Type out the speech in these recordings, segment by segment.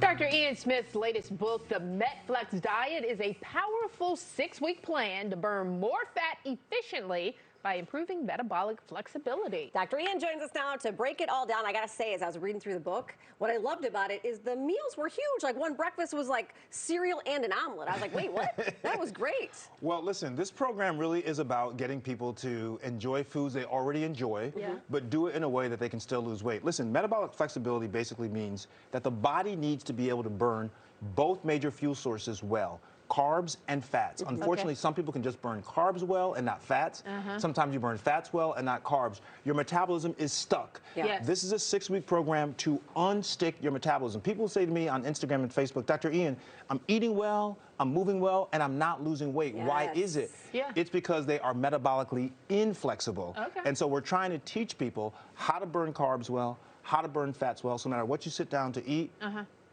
Dr. Ian Smith's latest book, The MetFlex Diet, is a powerful 6-week plan to burn more fat efficiently by improving metabolic flexibility. Dr. Ian joins us now to break it all down. I gotta say, as I was reading through the book, what I loved about it is the meals were huge. Like one breakfast was like cereal and an omelet. I was like, wait, what? That was great. Well, listen, this program really is about getting people to enjoy foods they already enjoy, but do it in a way that they can still lose weight. Listen, metabolic flexibility basically means that the body needs to be able to burn both major fuel sources well. Carbs and fats. Unfortunately, some people can just burn carbs well and not fats. Sometimes you burn fats well and not carbs. Your metabolism is stuck. Yes. This is a 6-week program to unstick your metabolism. People say to me on Instagram and Facebook, Dr. Ian, I'm eating well, I'm moving well, and I'm not losing weight. Why is it? It's because they are metabolically inflexible. And so we're trying to teach people how to burn carbs well, how to burn fats well, so no matter what you sit down to eat,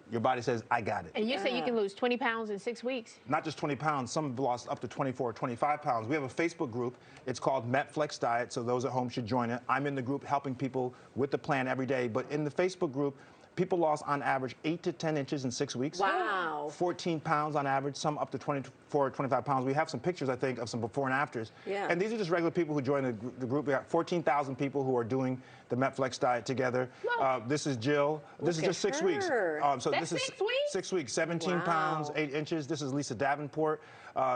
your body says, I got it. And you say you can lose 20 pounds in 6 weeks? Not just 20 pounds. Some have lost up to 24 or 25 pounds. We have a Facebook group. It's called MetFlex Diet, so those at home should join it. I'm in the group helping people with the plan every day. But in the Facebook group, people lost on average 8 to 10 inches in 6 weeks. Wow. 14 pounds on average, some up to 24 or 25 pounds. We have some pictures, I think, of some before and afters. And these are just regular people who join the group. We got 14,000 people who are doing the MetFlex Diet together. This is Jill. This is just 6 weeks. So That's this is 6 weeks? 6 weeks, 17 pounds, 8 inches. This is Lisa Davenport.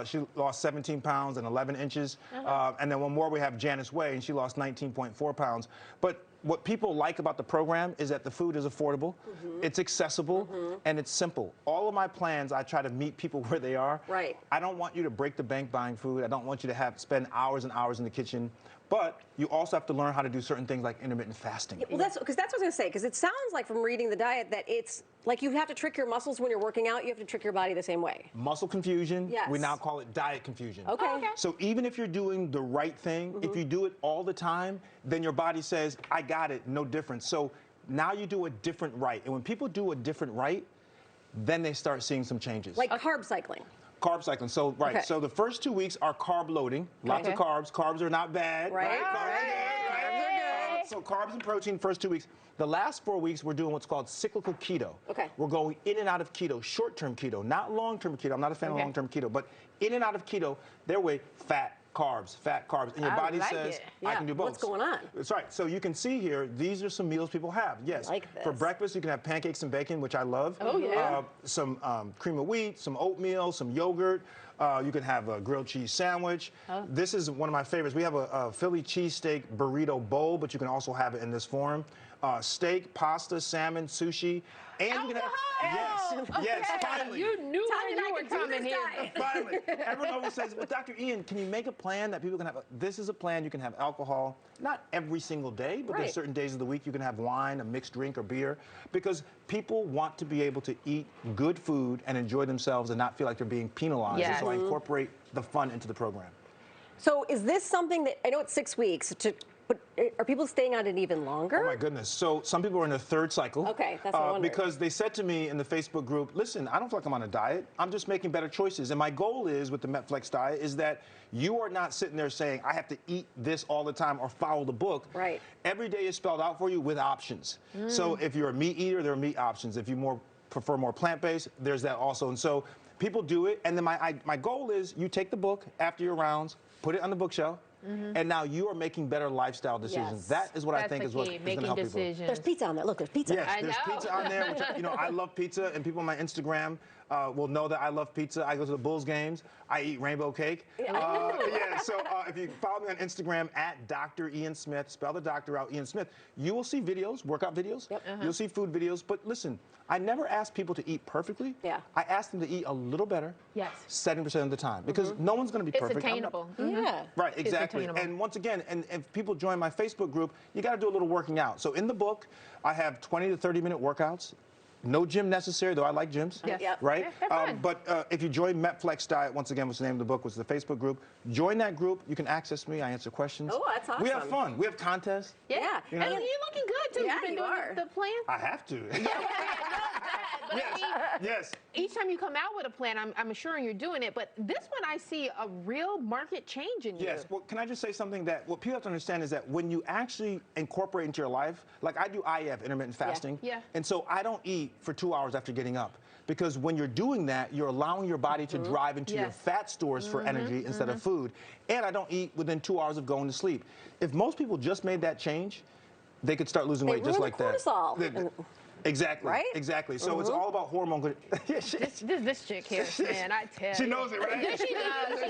She lost 17 pounds and 11 inches. And then one more, we have Janice Way, and she lost 19.4 pounds. But what people like about the program is that the food is affordable, it's accessible, and it's simple. All of my plans, I try to meet people where they are. I don't want you to break the bank buying food. I don't want you to spend hours and hours in the kitchen. But you also have to learn how to do certain things like intermittent fasting. Well, that's what I was going to say, because it sounds like from reading the diet that it's like you have to trick your muscles when you're working out. You have to trick your body the same way. Muscle confusion. We now call it diet confusion. So even if you're doing the right thing, if you do it all the time, then your body says, I got it, no difference. So now you do a different right. And when people do a different right, then they start seeing some changes. Like carb cycling. Carb cycling. So, so the first 2 weeks are carb loading. Lots of carbs. Carbs are not bad. Carbs are good. So carbs and protein first 2 weeks. The last 4 weeks, we're doing what's called cyclical keto. We're going in and out of keto, short-term keto, not long-term keto. I'm not a fan of long-term keto, but in and out of keto, their way, fat carbs. And your body says, I can do both. What's going on? That's right. So you can see here, these are some meals people have. Yes. For breakfast, you can have pancakes and bacon, which I love. Some cream of wheat, some oatmeal, some yogurt. You can have a grilled cheese sandwich. This is one of my favorites. We have a Philly cheesesteak burrito bowl, but you can also have it in this form. Steak, pasta, salmon, sushi. And you can have, finally. You knew when you were coming here. Finally. Everyone always says, well, Dr. Ian, can you make a plan that people can have? This is a plan. You can have alcohol, not every single day, but there's certain days of the week you can have wine, a mixed drink, or beer, because people want to be able to eat good food and enjoy themselves and not feel like they're being penalized. And so I incorporate the fun into the program. So is this something that, I know it's 6 weeks, but are people staying on it even longer? Oh my goodness. So some people are in their third cycle. That's what I wondered. Because they said to me in the Facebook group, listen, I don't feel like I'm on a diet. I'm just making better choices. And my goal is with the MetFlex Diet is that you are not sitting there saying, I have to eat this all the time or follow the book. Every day is spelled out for you with options. So if you're a meat eater, there are meat options. If you prefer more plant-based, there's that also. And so people do it. And then my goal is you take the book after your rounds, put it on the bookshelf, and now you are making better lifestyle decisions. That is what I think is what is going to help people. There's pizza on there. Look, there's pizza. Yes, there's pizza on there. Which I love pizza, and people on my Instagram will know that I love pizza. I go to the Bulls games. I eat rainbow cake. So if you follow me on Instagram at Dr. Ian Smith, spell the doctor out, Ian Smith, you will see videos, workout videos. You'll see food videos. But listen, I never ask people to eat perfectly. I ask them to eat a little better 70% of the time, because no one's going to be perfect. It's attainable. Right, exactly. And once again, and if people join my Facebook group, you got to do a little working out. So in the book, I have 20 to 30-minute workouts. No gym necessary, though I like gyms. Right? But if you join MetFlex Diet, once again, what's the name of the book, was the Facebook group. Join that group. You can access me. I answer questions. Oh, that's awesome. We have fun. We have contests. And you're looking good, too. Yeah, You've been you doing are. the plan. I have to. Yes. Each time you come out with a plan, I'm assuring you're doing it. But this one, I see a real market change in you. Yes. Well, can I just say something that what people have to understand is that when you actually incorporate into your life, like I do IF, intermittent fasting. Yeah. And so I don't eat for 2 hours after getting up. Because when you're doing that, you're allowing your body to drive into your Yes. fat stores for energy instead of food. And I don't eat within 2 hours of going to sleep. If most people just made that change, they could start losing weight just ruin like the cortisol. that. Exactly. Right? Exactly. So it's all about hormone. Yeah, This chick here, man, I tell She you. knows it, right? Yeah, she does.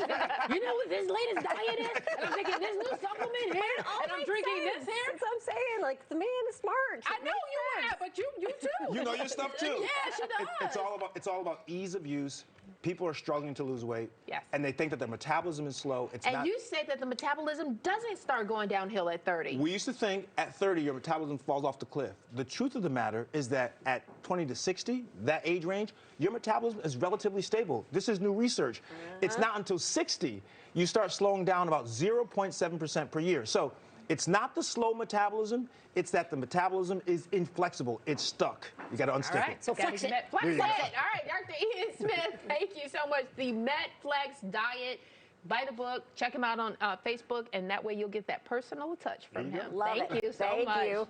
You know what this latest diet is? And I'm taking this new supplement here, and I'm drinking this here. That's what I'm saying. Like, the man is smart. I know you have, but you too. You know your stuff too. Yeah, she does. It's all about ease of use. People are struggling to lose weight. Yes. And they think that their metabolism is slow. It's And not. you said that the metabolism doesn't start going downhill at 30. We used to think at 30 your metabolism falls off the cliff. The truth of the matter is that at 20 to 60, that age range, your metabolism is relatively stable. This is new research. It's not until 60 you start slowing down about 0.7% per year. So it's not the slow metabolism, it's that the metabolism is inflexible. It's stuck. You got to unstick All right, it. So gotta flex be it. Flex There it. you All go. right, Dr. Ian Smith, thank you so much. The MetFlex Diet. Buy the book, check him out on Facebook, and that way you'll get that personal touch from him. Love Thank it. you so Thank much. you.